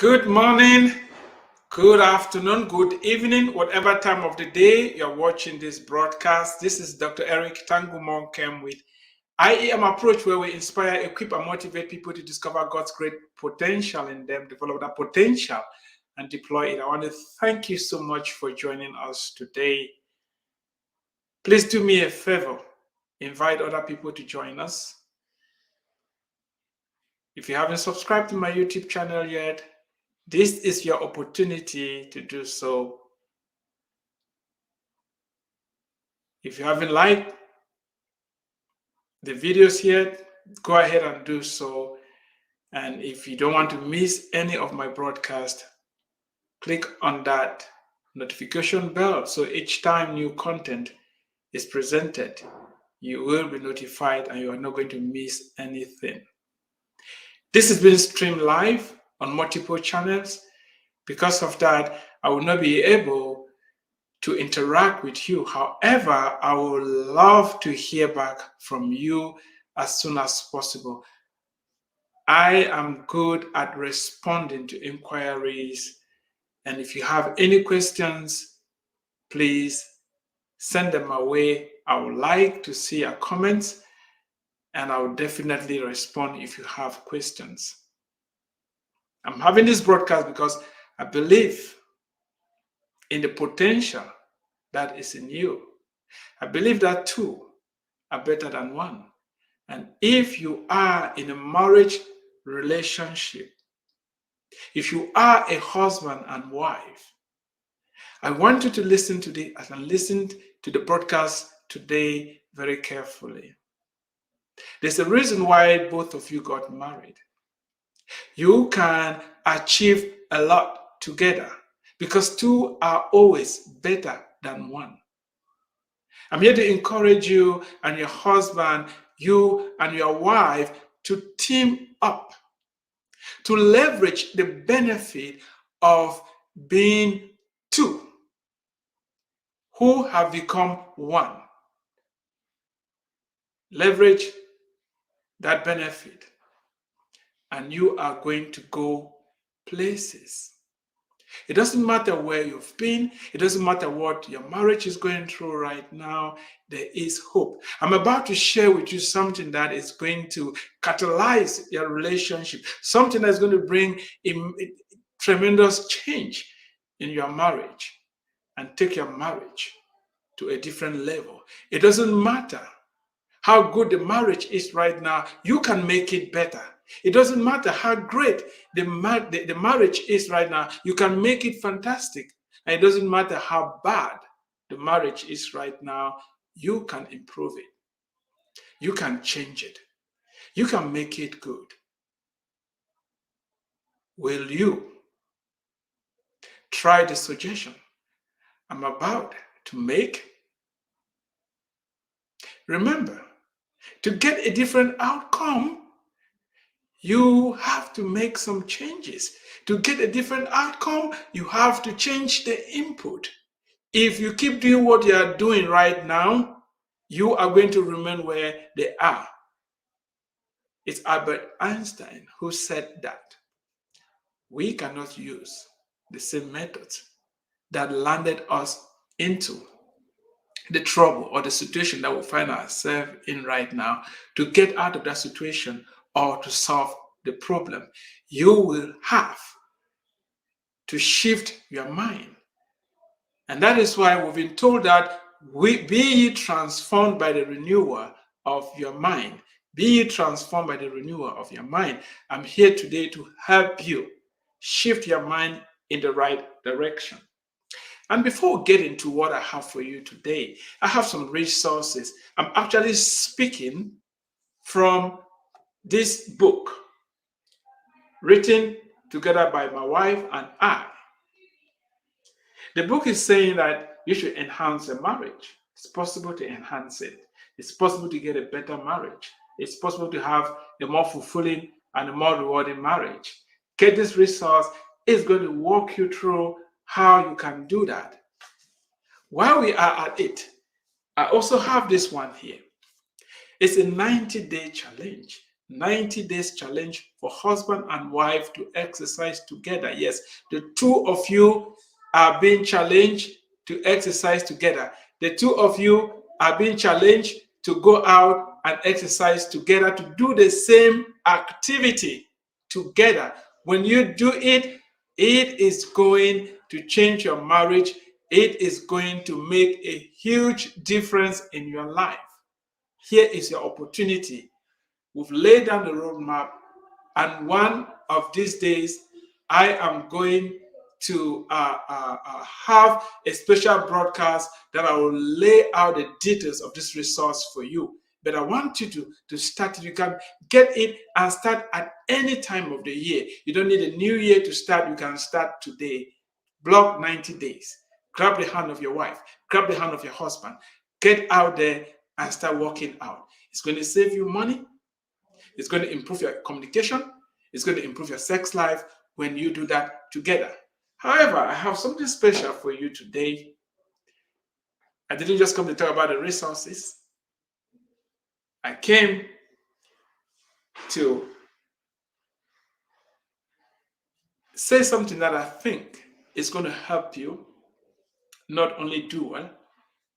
Good morning, good afternoon, good evening, whatever time of the day you're watching this broadcast. This is Dr. Drtangumonkem with iemapproach, where we inspire, equip, and motivate people to discover God's great potential in them, develop that potential, and deploy it. I want to thank you so much for joining us today. Please do me a favor, invite other people to join us. If you haven't subscribed to my YouTube channel yet, this is your opportunity to do so. If you haven't liked the videos yet, go ahead and do so. And if you don't want to miss any of my broadcasts, click on that notification bell. So each time new content is presented, you will be notified and you are not going to miss anything. This is being streamed live on multiple channels. Because of that, I will not be able to interact with you. However, I would love to hear back from you as soon as possible. I am good at responding to inquiries, and if you have any questions, please send them my way. I would like to see your comments, and I will definitely respond if you have questions. I'm having this broadcast because I believe in the potential that is in you. I believe that two are better than one. And if you are in a marriage relationship, if you are a husband and wife, I want you to listen to the broadcast today very carefully. There's a reason why both of you got married. You can achieve a lot together because two are always better than one. I'm here to encourage you and your husband, you and your wife to team up, to leverage the benefit of being two who have become one. Leverage that benefit, and you are going to go places. It doesn't matter where you've been. It doesn't matter what your marriage is going through right now. There is hope. I'm about to share with you something that is going to catalyze your relationship, something that's going to bring a tremendous change in your marriage and take your marriage to a different level. It doesn't matter how good the marriage is right now. You can make it better. It doesn't matter how great the marriage is right now. You can make it fantastic. And it doesn't matter how bad the marriage is right now. You can improve it. You can change it. You can make it good. Will you try the suggestion I'm about to make? Remember, to get a different outcome, you have to make some changes. To get a different outcome, you have to change the input. If you keep doing what you are doing right now, you are going to remain where they are. It's Albert Einstein who said that we cannot use the same methods that landed us into the trouble or the situation that we find ourselves in right now to get out of that situation or to solve the problem. You will have to shift your mind. And that is why we've been told that be ye transformed by the renewal of your mind. Be ye transformed by the renewal of your mind. I'm here today to help you shift your mind in the right direction. And before we get into what I have for you today, I have some resources. I'm actually speaking from this book written together by my wife and I. The book is saying that you should enhance a marriage. It's possible to enhance it. It's possible to get a better marriage. It's possible to have a more fulfilling and a more rewarding marriage. Get this resource. It's going to walk you through how you can do that. While we are at it, I also have this one here. It's a 90-day challenge 90 days challenge for husband and wife to exercise together. Yes, the two of you are being challenged to exercise together. The two of you are being challenged to go out and exercise together, to do the same activity together. When you do it, it is going to change your marriage. It is going to make a huge difference in your life. Here is your opportunity. We've laid down the roadmap, and one of these days, I am going to have a special broadcast that I will lay out the details of this resource for you. But I want you to start it. You can get it and start at any time of the year. You don't need a new year to start. You can start today. Block 90 days. Grab the hand of your wife. Grab the hand of your husband. Get out there and start working out. It's going to save you money. It's going to improve your communication. It's going to improve your sex life when you do that together. However, I have something special for you today. I didn't just come to talk about the resources. I came to say something that I think is going to help you not only do well,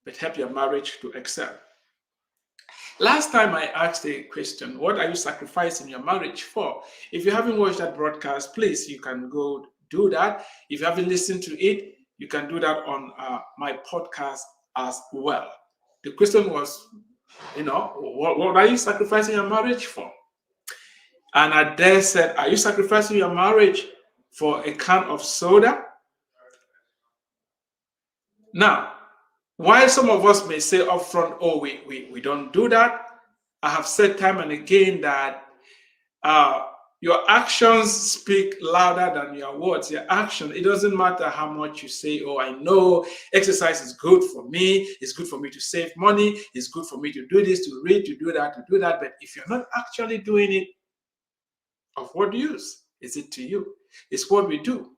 but help your marriage to excel. Last time I asked a question, what are you sacrificing your marriage for? If you haven't watched that broadcast, please, you can go do that. If you haven't listened to it, you can do that on my podcast as well. The question was, what are you sacrificing your marriage for? And I there said, are you sacrificing your marriage for a can of soda? Now, while some of us may say upfront, oh, we don't do that, I have said time and again that your actions speak louder than your words. Your action, it doesn't matter how much you say, oh, I know exercise is good for me. It's good for me to save money. It's good for me to do this, to read, to do that, to do that. But if you're not actually doing it, of what use is it to you? It's what we do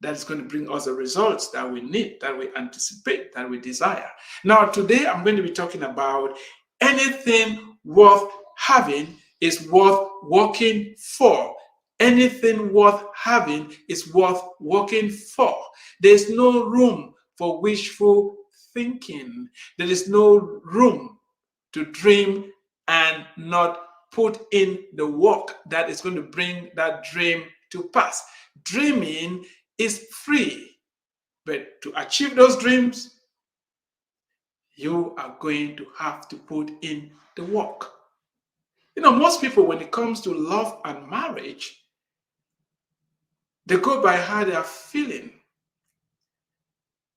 that is going to bring us the results that we need, that we anticipate, that we desire. Now, today I'm going to be talking about anything worth having is worth working for. Anything worth having is worth working for. There's no room for wishful thinking. There is no room to dream and not put in the work that is going to bring that dream to pass. Dreaming is free, but to achieve those dreams, you are going to have to put in the work. Most people, when it comes to love and marriage, they go by how they are feeling.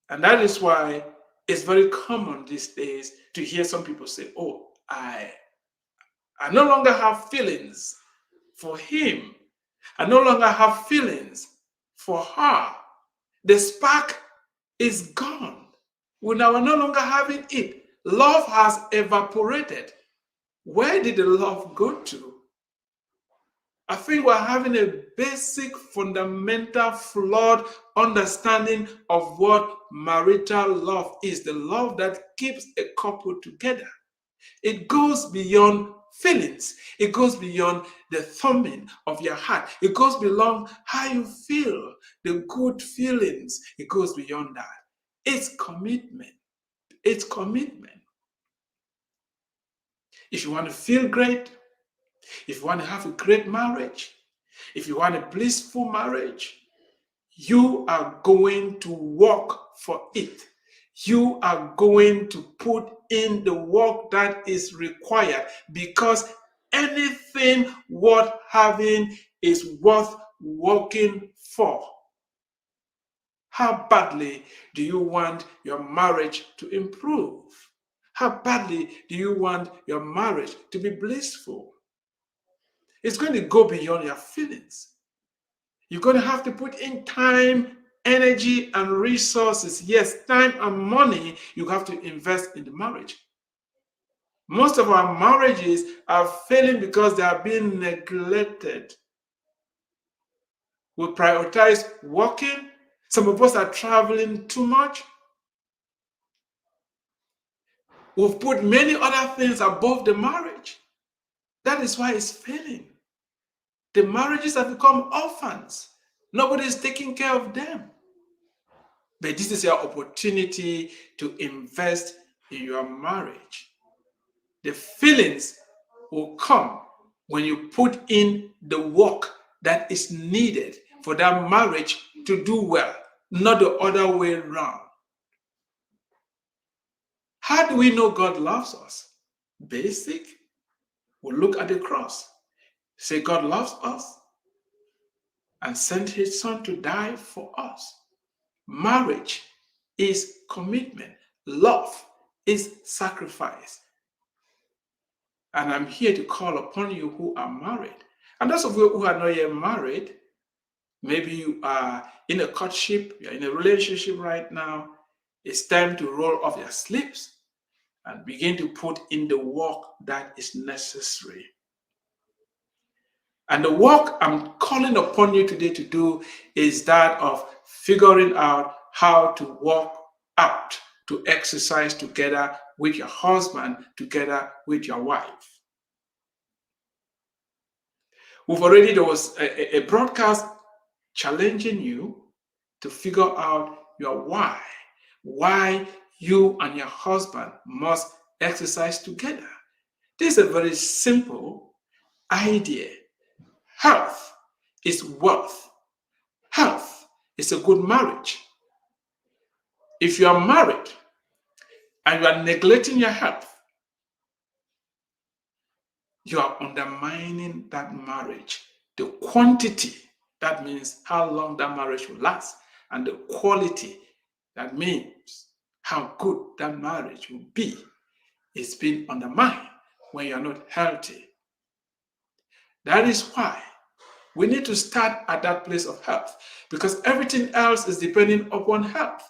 And that is why it's very common these days to hear some people say, oh, I no longer have feelings for him. I no longer have feelings for her. The spark is gone. We are no longer having it. Love has evaporated. Where did the love go to? I think we're having a basic, fundamental, flawed understanding of what marital love is. The love that keeps a couple together. It goes beyond feelings. It goes beyond the thumbing of your heart. It goes beyond how you feel, the good feelings. It goes beyond that. It's commitment. It's commitment. If you want to feel great, if you want to have a great marriage, if you want a blissful marriage, you are going to work for it. You are going to put in the work that is required, because anything worth having is worth working for. How badly do you want your marriage to improve? How badly do you want your marriage to be blissful? It's going to go beyond your feelings. You're going to have to put in time, energy, and resources. Yes, time and money you have to invest in the marriage. Most of our marriages are failing because they are being neglected. We prioritize working. Some of us are traveling too much. We've put many other things above the marriage. That is why it's failing. The marriages have become orphans. Nobody is taking care of them. But this is your opportunity to invest in your marriage. The feelings will come when you put in the work that is needed for that marriage to do well, not the other way around. How do we know God loves us? Basic. We'll look at the cross. Say God loves us and sent his son to die for us. Marriage is commitment. Love is sacrifice. And I'm here to call upon you who are married. And those of you who are not yet married, maybe you are in a courtship, you're in a relationship right now. It's time to roll off your sleeves and begin to put in the work that is necessary. And the work I'm calling upon you today to do is that of figuring out how to work out, to exercise together with your husband, together with your wife. There was a broadcast challenging you to figure out your why you and your husband must exercise together. This is a very simple idea. Health is wealth. Health is a good marriage. If you are married and you are neglecting your health, you are undermining that marriage. The quantity, that means how long that marriage will last, and the quality, that means how good that marriage will be, is being undermined when you are not healthy. That is why we need to start at that place of health, because everything else is depending upon health.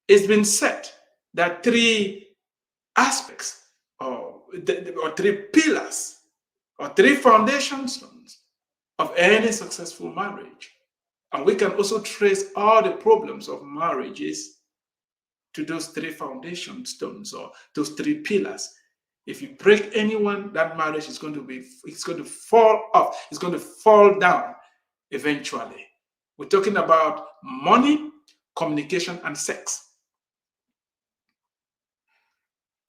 It's been said that three aspects or three pillars or three foundation stones of any successful marriage. And we can also trace all the problems of marriages to those three foundation stones or those three pillars. If you break anyone, that marriage is going to fall off. It's going to fall down eventually. We're talking about money, communication, and sex.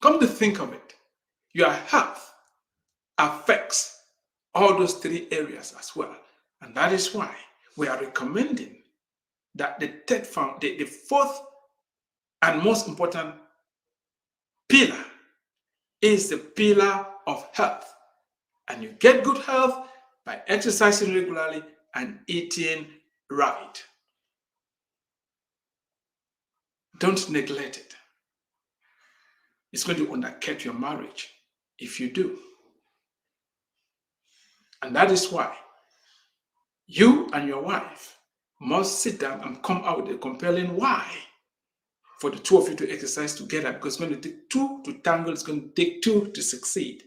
Come to think of it, your health affects all those three areas as well. And that is why we are recommending that the fourth and most important pillar is the pillar of health. And you get good health by exercising regularly and eating right. Don't neglect it. It's going to undercut your marriage if you do. And that is why you and your wife must sit down and come out with a compelling why for the two of you to exercise together, because it's going to take two to tangle, it's going to take two to succeed.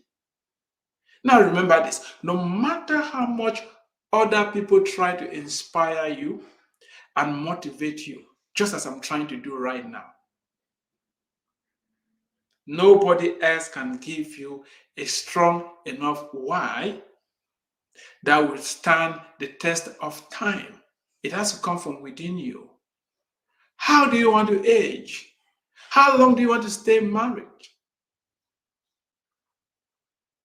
Now remember this, no matter how much other people try to inspire you and motivate you, just as I'm trying to do right now, nobody else can give you a strong enough why that will stand the test of time. It has to come from within you. How do you want to age? How long do you want to stay married?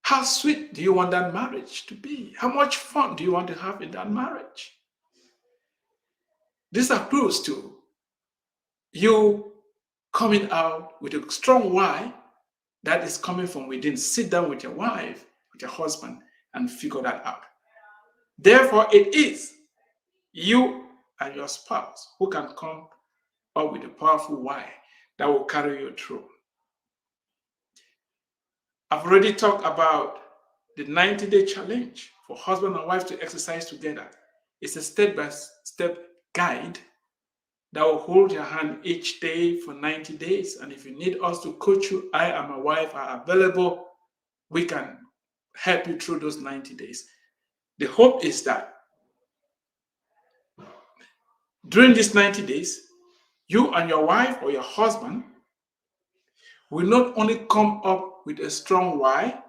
How sweet do you want that marriage to be? How much fun do you want to have in that marriage? This approves to you coming out with a strong why that is coming from within. Sit down with your wife, with your husband, and figure that out. Therefore, it is you and your spouse who can come up with a powerful why that will carry you through. I've already talked about the 90-day challenge for husband and wife to exercise together. It's a step-by-step guide that will hold your hand each day for 90 days. And if you need us to coach you, I and my wife are available. We can help you through those 90 days. The hope is that during these 90 days, you and your wife or your husband will not only come up with a strong why,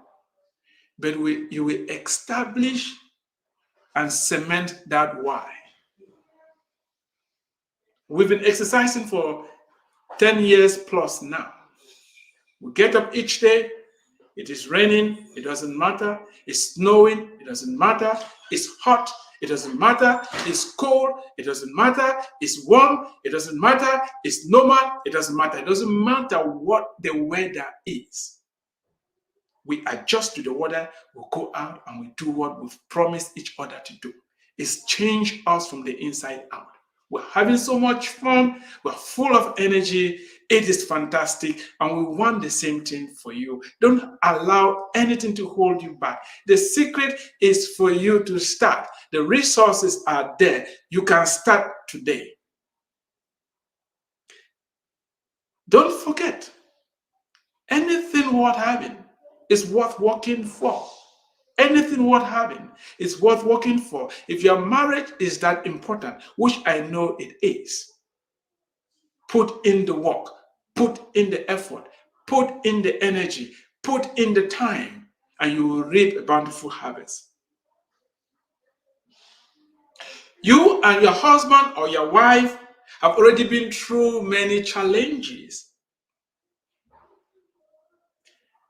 but you will establish and cement that why. We've been exercising for 10 years plus now. We get up each day. It is raining, it doesn't matter. It's snowing, it doesn't matter. It's hot, it doesn't matter. It's cold, it doesn't matter. It's warm, it doesn't matter. It's normal, it doesn't matter. It doesn't matter what the weather is. We adjust to the weather, we go out and we do what we've promised each other to do. It's changed us from the inside out. We're having so much fun. We're full of energy. It is fantastic. And we want the same thing for you. Don't allow anything to hold you back. The secret is for you to start. The resources are there. You can start today. Don't forget, anything worth having is worth working for. Anything worth having is worth working for. If your marriage is that important, which I know it is, put in the work, put in the effort, put in the energy, put in the time, and you will reap a bountiful harvest. You and your husband or your wife have already been through many challenges.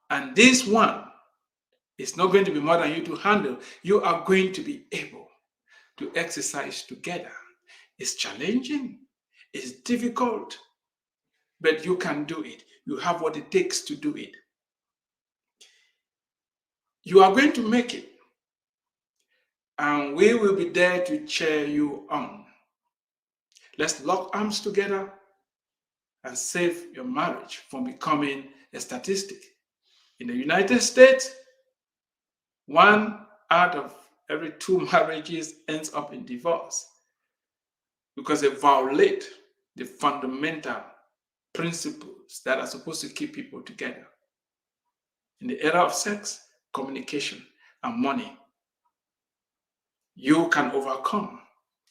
And this one is not going to be more than you to handle. You are going to be able to exercise together. It's challenging, it's difficult, but you can do it. You have what it takes to do it. You are going to make it, and we will be there to cheer you on. Let's lock arms together and save your marriage from becoming a statistic. In the United States, 1 out of every 2 marriages ends up in divorce because they violate the fundamental principles that are supposed to keep people together. In the era of sex, communication, and money, you can overcome.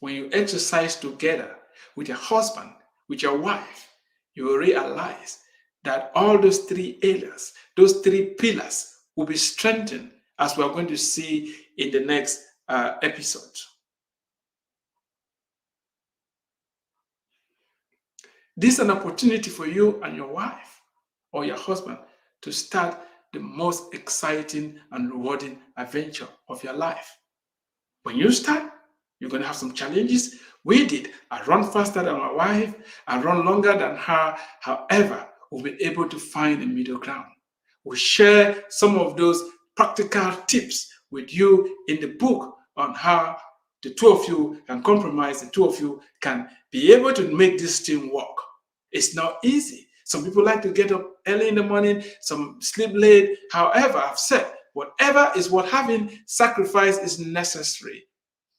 When you exercise together with your husband, with your wife, you will realize that all those 3 areas, those 3 pillars will be strengthened, as we are going to see in the next episode. This is an opportunity for you and your wife or your husband to start the most exciting and rewarding adventure of your life. When you start, you're going to have some challenges. We did. I run faster than my wife. I run longer than her. However, we've been able to find a middle ground. We share some of those practical tips with you in the book on how the 2 of you can compromise, the 2 of you can be able to make this thing work. It's not easy. Some people like to get up early in the morning, some sleep late. However, I've said, whatever is worth having, sacrifice is necessary.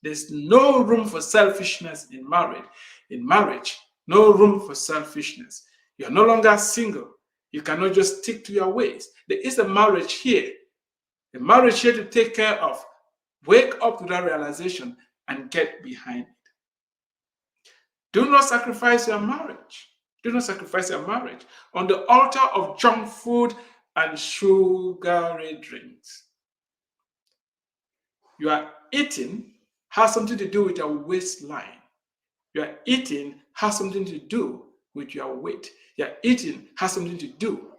There's no room for selfishness in marriage. In marriage, no room for selfishness. You're no longer single. You cannot just stick to your ways. There is a marriage here. A marriage here to take care of. Wake up to that realization and get behind it. Do not sacrifice your marriage. Do not sacrifice your marriage on the altar of junk food and sugary drinks. Your eating has something to do with your waistline. Your eating has something to do with your weight. Your eating has something to do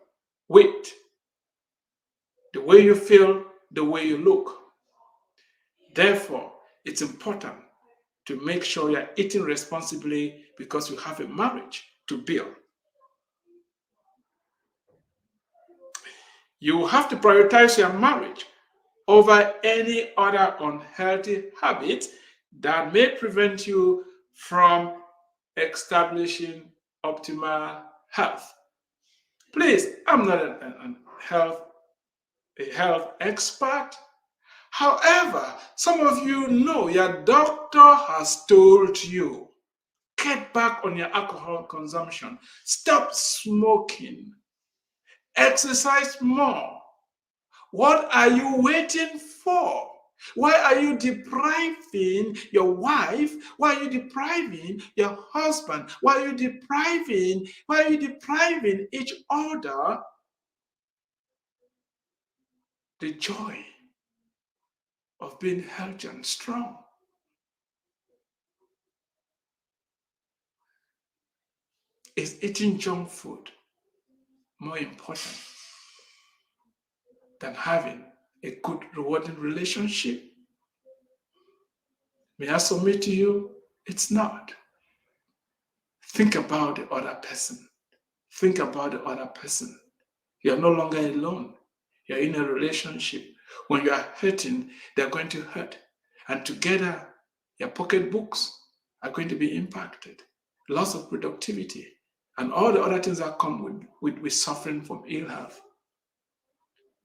with the way you feel, the way you look. Therefore, it's important to make sure you're eating responsibly because you have a marriage to build. You have to prioritize your marriage over any other unhealthy habit that may prevent you from establishing optimal health. Please, I'm not a health expert. However, some of you know your doctor has told you, get back on your alcohol consumption, stop smoking, exercise more. What are you waiting for? Why are you depriving your wife? Why are you depriving your husband? Why are you depriving each other the joy of being healthy and strong. Is eating junk food more important than having a good, rewarding relationship? May I submit to you, it's not. Think about the other person. Think about the other person. You're no longer alone. You're in a relationship. When you are hurting, they're going to hurt. And together, your pocketbooks are going to be impacted. Loss of productivity and all the other things that come with suffering from ill health.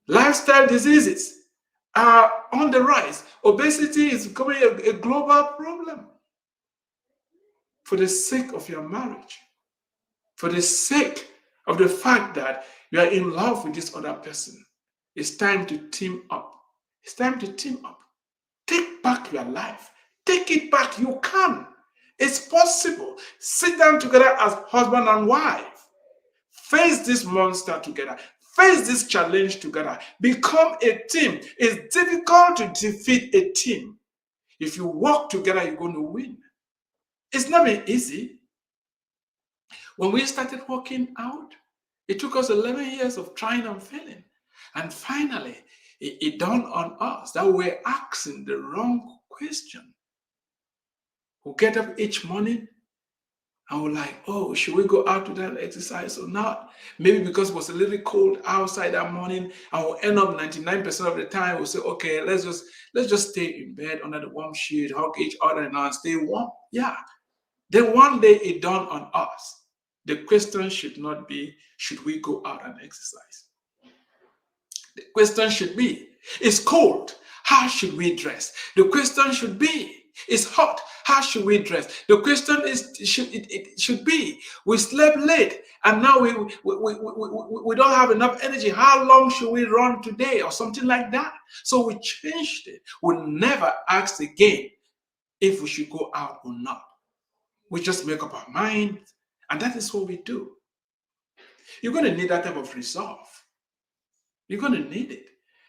Lifestyle diseases are on the rise. Obesity is becoming a global problem. For the sake of your marriage, for the sake of the fact that you are in love with this other person, it's time to team up. It's time to team up. Take back your life. Take it back. You can. It's possible. Sit down together as husband and wife. Face this monster together. Face this challenge together. Become a team. It's difficult to defeat a team. If you work together, you're going to win. It's not been easy. When we started working out, it took us 11 years of trying and failing. And finally, it dawned on us that we're asking the wrong question. We get up each morning and we're like, oh, should we go out to that exercise or not? Maybe because it was a little cold outside that morning, and we'll end up 99% of the time, we'll say, okay, let's just stay in bed under the warm sheet, hug each other and stay warm. Yeah. Then one day it dawned on us. The question should not be, should we go out and exercise? The question should be, it's cold. How should we dress? The question should be, it's hot. How should we dress? The question should be, we slept late and now we don't have enough energy. How long should we run today or something like that? So we changed it. We never asked again if we should go out or not. We just make up our mind, and that is what we do. You're going to need that type of resolve. You're going to need it.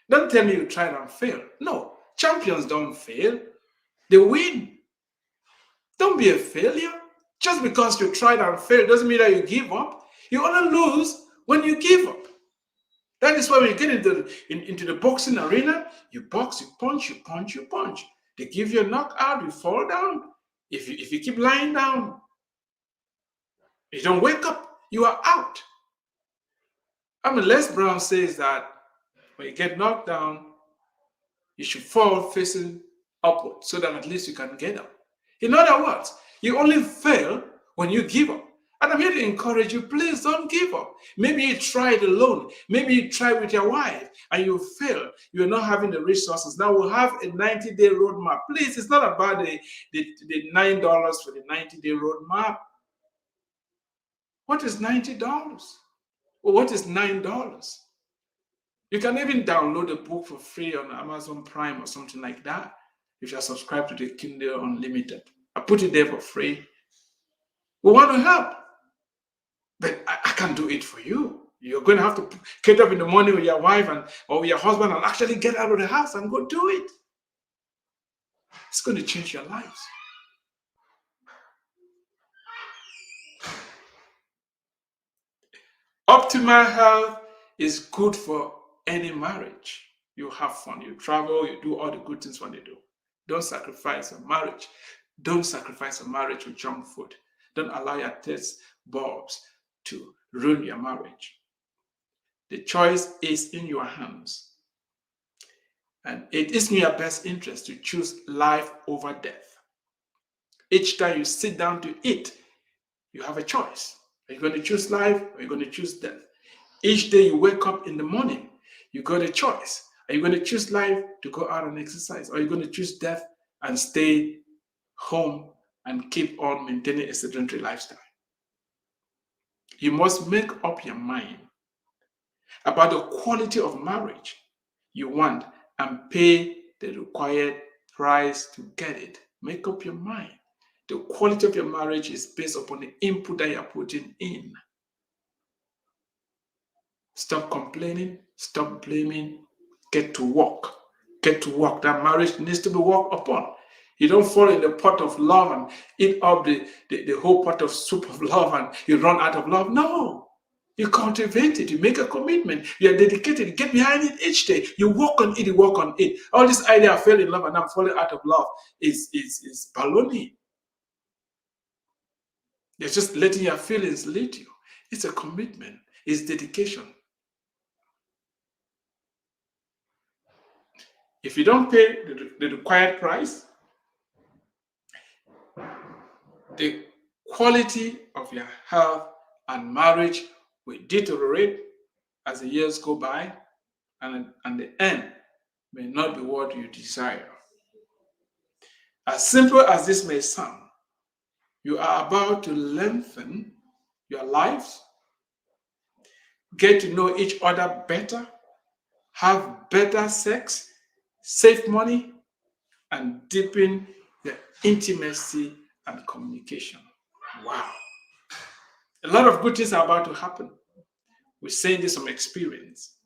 Don't tell me you tried and failed. No, champions don't fail. They win. Don't be a failure. Just because you tried and failed doesn't mean that you give up. You only lose when you give up. That is why when you get into the boxing arena, you box, you punch, you punch, you punch. They give you a knockout, you fall down. If you keep lying down, you don't wake up, you are out. Les Brown says that when you get knocked down, you should fall facing upward so that at least you can get up. In other words, you only fail when you give up. And I'm here to encourage you, please don't give up. Maybe you tried alone. Maybe you tried with your wife and you failed. You're not having the resources. Now we'll have a 90-day roadmap. Please, it's not about the $9 for the 90-day roadmap. What is $90? Well, what is $9? You can even download the book for free on Amazon Prime or something like that if you're subscribed to the Kindle Unlimited. I put it there for free. We want to help, but I can't do it for you. You're going to have to get up in the morning with your wife or with your husband and actually get out of the house and go do it. It's going to change your lives. Optimal health is good for any marriage. You have fun, you travel, you do all the good things when you do. Don't sacrifice your marriage. Don't sacrifice your marriage with junk food. Don't allow your taste bulbs to ruin your marriage. The choice is in your hands. And it is in your best interest to choose life over death. Each time you sit down to eat, you have a choice. Are you going to choose life or are you going to choose death? Each day you wake up in the morning, you got a choice. Are you going to choose life to go out and exercise? Or are you going to choose death and stay home and keep on maintaining a sedentary lifestyle? You must make up your mind about the quality of marriage you want and pay the required price to get it. Make up your mind. The quality of your marriage is based upon the input that you're putting in. Stop complaining, stop blaming, get to work. Get to work. That marriage needs to be worked upon. You don't fall in the pot of love and eat up the whole pot of soup of love and you run out of love. No. You cultivate it. You make a commitment. You are dedicated. You get behind it each day. You work on it. You work on it. All this idea I fell in love and I'm falling out of love is baloney. You're just letting your feelings lead you. It's a commitment. It's dedication. If you don't pay the required price, the quality of your health and marriage will deteriorate as the years go by, and the end may not be what you desire. As simple as this may sound, you are about to lengthen your lives, get to know each other better, have better sex, save money, and deepen the intimacy and communication. Wow. A lot of good things are about to happen. We're saying this from experience.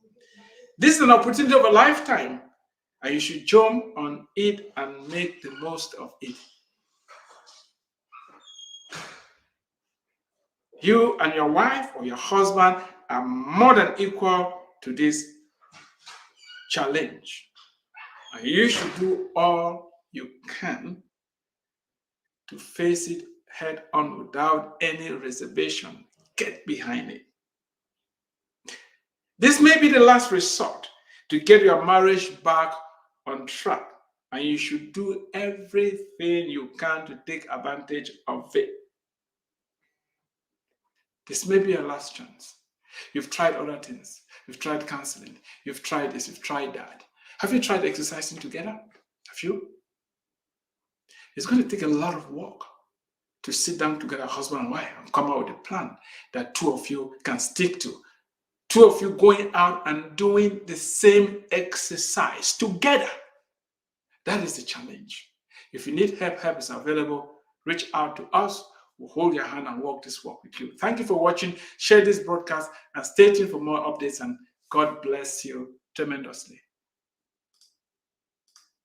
This is an opportunity of a lifetime, and you should jump on it and make the most of it. You and your wife or your husband are more than equal to this challenge. And you should do all you can to face it head on without any reservation. Get behind it. This may be the last resort to get your marriage back on track, and you should do everything you can to take advantage of it. This may be your last chance. You've tried other things. You've tried counseling. You've tried this. You've tried that. Have you tried exercising together? Have you? It's going to take a lot of work to sit down together, husband and wife, and come out with a plan that two of you can stick to. Two of you going out and doing the same exercise together. That is the challenge. If you need help, help is available. Reach out to us. We'll hold your hand and walk this walk with you. Thank you for watching. Share this broadcast and stay tuned for more updates. And God bless you tremendously.